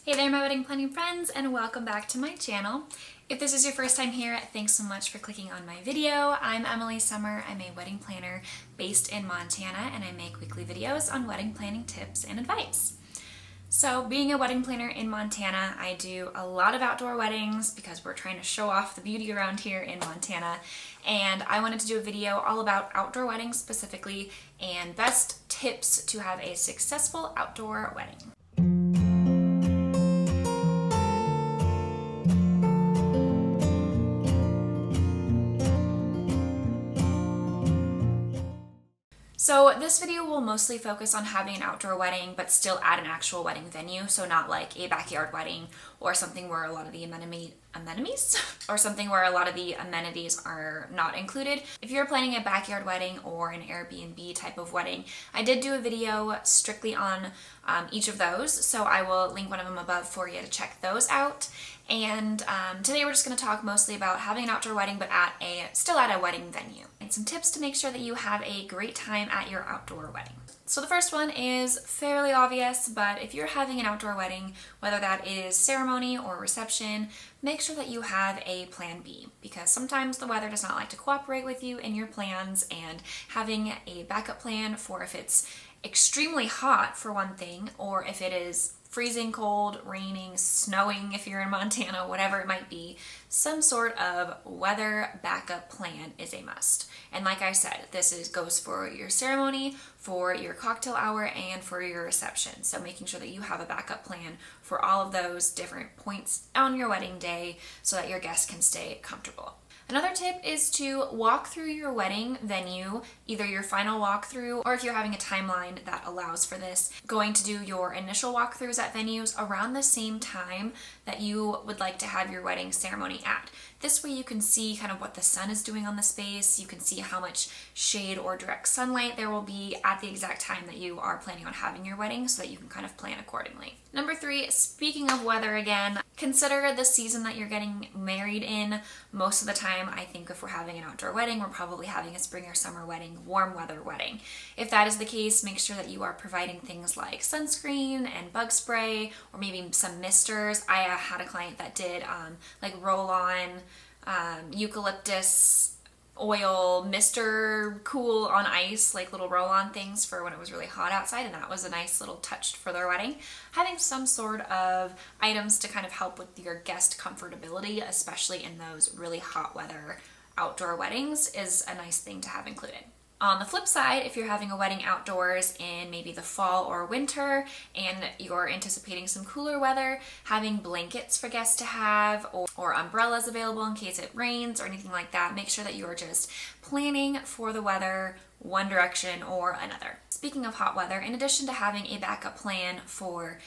Hey there, my wedding planning friends, and welcome back to my channel. If this is your first time here, thanks so much for clicking on my video. I'm Emily Summer. I'm a wedding planner based in Montana, and I make weekly videos on wedding planning tips and advice. So being a wedding planner in Montana, I do a lot of outdoor weddings because we're trying to show off the beauty around here in Montana. And I wanted to do a video all about outdoor weddings specifically and best tips to have a successful outdoor wedding. So this video will mostly focus on having an outdoor wedding, but still at an actual wedding venue. So not like a backyard wedding or something where a lot of the amenities are not included. If you're planning a backyard wedding or an Airbnb type of wedding, I did do a video strictly on each of those. So I will link one of them above for you to check those out. And today we're just going to talk mostly about having an outdoor wedding, but still at a wedding venue. And some tips to make sure that you have a great time at your outdoor wedding. So the first one is fairly obvious, but if you're having an outdoor wedding, whether that is ceremony or reception, make sure that you have a plan B, because sometimes the weather does not like to cooperate with you in your plans, and having a backup plan for if it's extremely hot for one thing, or if it is freezing cold, raining, snowing if you're in Montana, whatever it might be, some sort of weather backup plan is a must. And like I said, this goes for your ceremony, for your cocktail hour, and for your reception. So making sure that you have a backup plan for all of those different points on your wedding day so that your guests can stay comfortable. Another tip is to walk through your wedding venue, either your final walkthrough, or if you're having a timeline that allows for this, going to do your initial walkthroughs at venues around the same time that you would like to have your wedding ceremony at. This way you can see kind of what the sun is doing on the space, you can see how much shade or direct sunlight there will be at the exact time that you are planning on having your wedding so that you can kind of plan accordingly. Number 3, speaking of weather again, consider the season that you're getting married in. Most of the time, I think if we're having an outdoor wedding, we're probably having a spring or summer wedding, warm weather wedding. If that is the case, make sure that you are providing things like sunscreen and bug spray, or maybe some misters. I had a client that did like roll-on eucalyptus oil mister cool on ice, like little roll-on things for when it was really hot outside, and that was a nice little touch for their wedding. Having some sort of items to kind of help with your guest comfortability, especially in those really hot weather outdoor weddings, is a nice thing to have included. On the flip side, if you're having a wedding outdoors in maybe the fall or winter and you're anticipating some cooler weather, having blankets for guests to have or umbrellas available in case it rains or anything like that, make sure that you are just planning for the weather one direction or another. Speaking of hot weather, in addition to having a backup plan for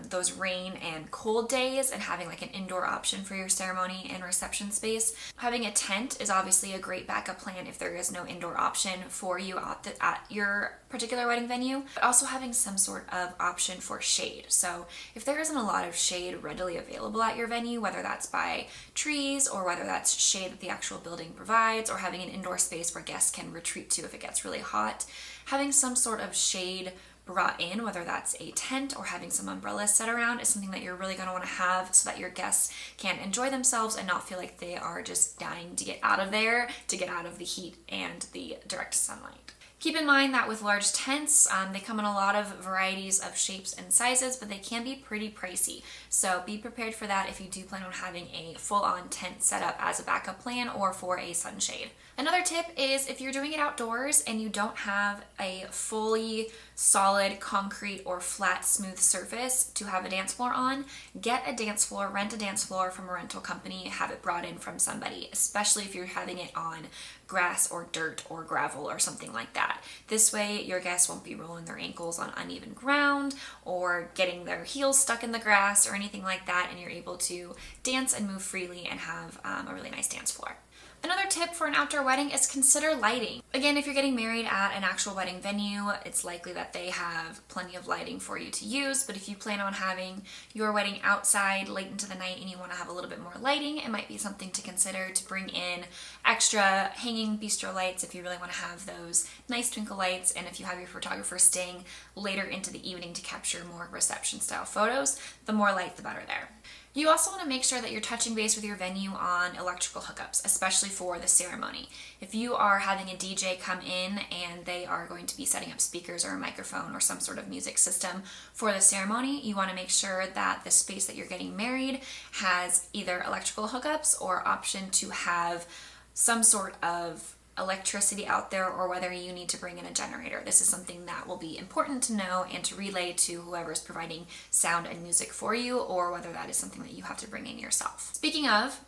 those rain and cold days and having like an indoor option for your ceremony and reception space, having a tent is obviously a great backup plan if there is no indoor option for you at your particular wedding venue, but also having some sort of option for shade. So if there isn't a lot of shade readily available at your venue, whether that's by trees or whether that's shade that the actual building provides, or having an indoor space where guests can retreat to if it gets really hot, having some sort of shade brought in, whether that's a tent or having some umbrellas set around, is something that you're really going to want to have so that your guests can enjoy themselves and not feel like they are just dying to get out of there, to get out of the heat and the direct sunlight. Keep in mind that with large tents, they come in a lot of varieties of shapes and sizes, but they can be pretty pricey. So be prepared for that if you do plan on having a full-on tent set up as a backup plan or for a sunshade. Another tip is if you're doing it outdoors and you don't have a fully solid concrete or flat smooth surface to have a dance floor on, get a dance floor, rent a dance floor from a rental company, have it brought in from somebody, especially if you're having it on grass or dirt or gravel or something like that. This way your guests won't be rolling their ankles on uneven ground or getting their heels stuck in the grass or anything like that, and you're able to dance and move freely and have a really nice dance floor. Another tip for an outdoor wedding is consider lighting. Again, if you're getting married at an actual wedding venue, it's likely that they have plenty of lighting for you to use, but if you plan on having your wedding outside late into the night and you want to have a little bit more lighting, it might be something to consider to bring in extra hanging bistro lights if you really want to have those nice twinkle lights, and if you have your photographer staying later into the evening to capture more reception style photos, the more light the better there. You also want to make sure that you're touching base with your venue on electrical hookups, especially for the ceremony. If you are having a DJ come in and they are going to be setting up speakers or a microphone or some sort of music system for the ceremony, you want to make sure that the space that you're getting married has either electrical hookups or option to have some sort of electricity out there, or whether you need to bring in a generator. This is something that will be important to know and to relay to whoever is providing sound and music for you, or whether that is something that you have to bring in yourself. Speaking of,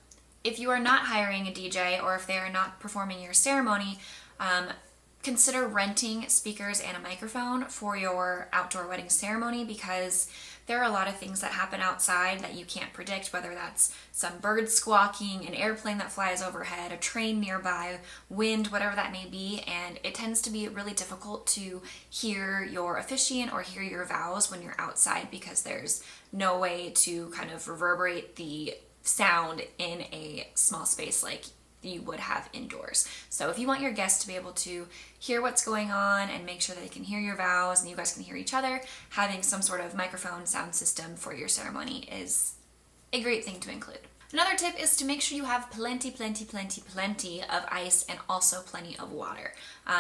if you are not hiring a DJ or if they are not performing your ceremony, consider renting speakers and a microphone for your outdoor wedding ceremony, because there are a lot of things that happen outside that you can't predict, whether that's some bird squawking, an airplane that flies overhead, a train nearby, wind, whatever that may be, and it tends to be really difficult to hear your officiant or hear your vows when you're outside, because there's no way to kind of reverberate the sound in a small space like you would have indoors. So if you want your guests to be able to hear what's going on and make sure that they can hear your vows and you guys can hear each other, having some sort of microphone sound system for your ceremony is a great thing to include. Another tip is to make sure you have plenty of ice and also plenty of water.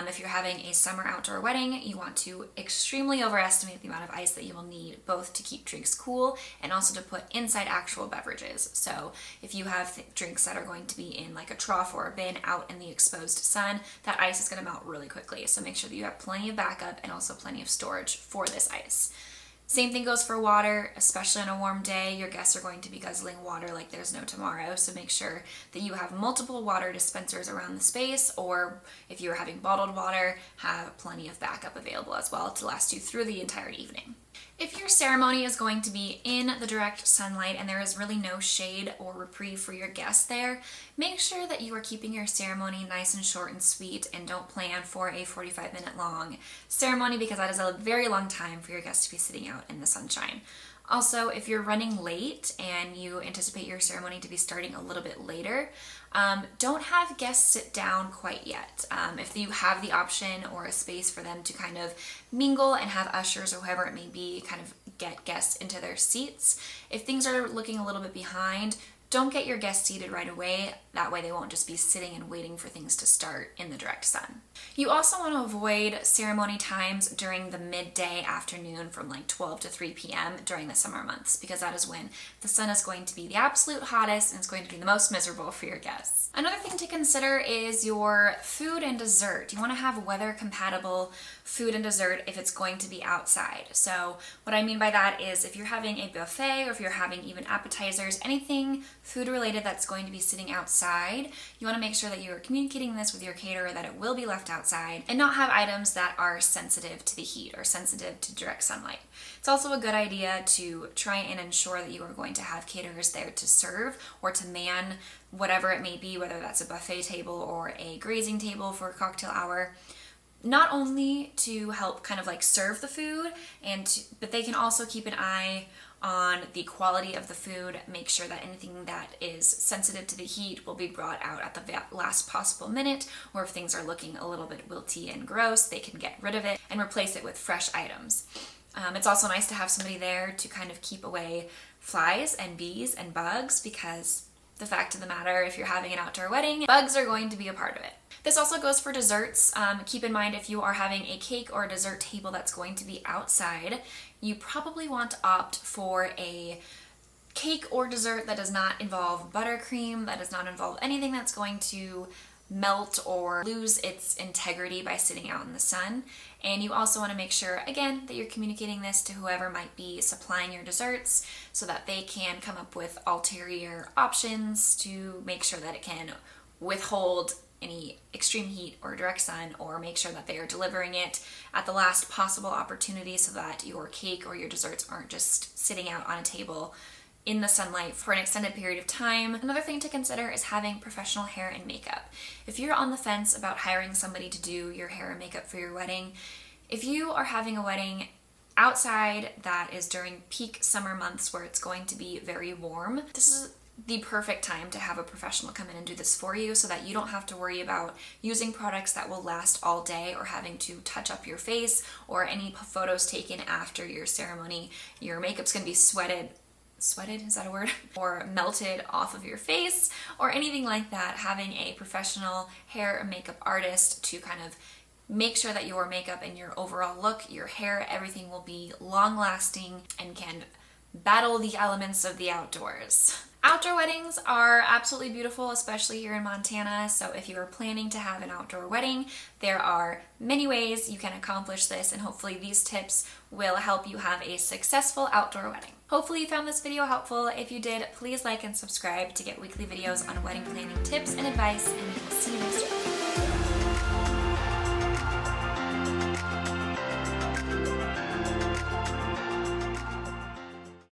If you're having a summer outdoor wedding, you want to extremely overestimate the amount of ice that you will need, both to keep drinks cool and also to put inside actual beverages. So if you have drinks that are going to be in like a trough or a bin out in the exposed sun, that ice is going to melt really quickly. So make sure that you have plenty of backup and also plenty of storage for this ice. Same thing goes for water, especially on a warm day. Your guests are going to be guzzling water like there's no tomorrow, so make sure that you have multiple water dispensers around the space, or if you're having bottled water, have plenty of backup available as well to last you through the entire evening. If your ceremony is going to be in the direct sunlight and there is really no shade or reprieve for your guests there, make sure that you are keeping your ceremony nice and short and sweet, and don't plan for a 45-minute long ceremony, because that is a very long time for your guests to be sitting out in the sunshine. Also, if you're running late and you anticipate your ceremony to be starting a little bit later, don't have guests sit down quite yet. If you have the option or a space for them to kind of mingle and have ushers or whoever it may be kind of get guests into their seats, if things are looking a little bit behind, don't get your guests seated right away. That way they won't just be sitting and waiting for things to start in the direct sun. You also want to avoid ceremony times during the midday afternoon from like 12 to 3 p.m. during the summer months, because that is when the sun is going to be the absolute hottest and it's going to be the most miserable for your guests. Another thing to consider is your food and dessert. You want to have weather compatible food and dessert if it's going to be outside. So what I mean by that is if you're having a buffet or if you're having even appetizers, anything food related that's going to be sitting outside, you want to make sure that you are communicating this with your caterer that it will be left outside, and not have items that are sensitive to the heat or sensitive to direct sunlight. It's also a good idea to try and ensure that you are going to have caterers there to serve or to man whatever it may be, whether that's a buffet table or a grazing table for a cocktail hour. Not only to help kind of like serve the food, but they can also keep an eye on the quality of the food, make sure that anything that is sensitive to the heat will be brought out at the last possible minute, or if things are looking a little bit wilty and gross, they can get rid of it and replace it with fresh items. It's also nice to have somebody there to kind of keep away flies and bees and bugs, because the fact of the matter, if you're having an outdoor wedding, bugs are going to be a part of it. This also goes for desserts. Keep in mind, if you are having a cake or a dessert table that's going to be outside, you probably want to opt for a cake or dessert that does not involve buttercream, that does not involve anything that's going to melt or lose its integrity by sitting out in the sun. And you also want to make sure, again, that you're communicating this to whoever might be supplying your desserts so that they can come up with ulterior options to make sure that it can withhold any extreme heat or direct sun, or make sure that they are delivering it at the last possible opportunity so that your cake or your desserts aren't just sitting out on a table in the sunlight for an extended period of time. Another thing to consider is having professional hair and makeup. If you're on the fence about hiring somebody to do your hair and makeup for your wedding, if you are having a wedding outside that is during peak summer months where it's going to be very warm, this is the perfect time to have a professional come in and do this for you so that you don't have to worry about using products that will last all day or having to touch up your face or any photos taken after your ceremony. Your makeup's gonna be sweated, is that a word? Or melted off of your face or anything like that. Having a professional hair and makeup artist to kind of make sure that your makeup and your overall look, your hair, everything will be long lasting and can battle the elements of the outdoors. Outdoor weddings are absolutely beautiful, especially here in Montana. So if you are planning to have an outdoor wedding, there are many ways you can accomplish this, and hopefully these tips will help you have a successful outdoor wedding. Hopefully you found this video helpful. If you did, please like and subscribe to get weekly videos on wedding planning tips and advice, and we will see you next week.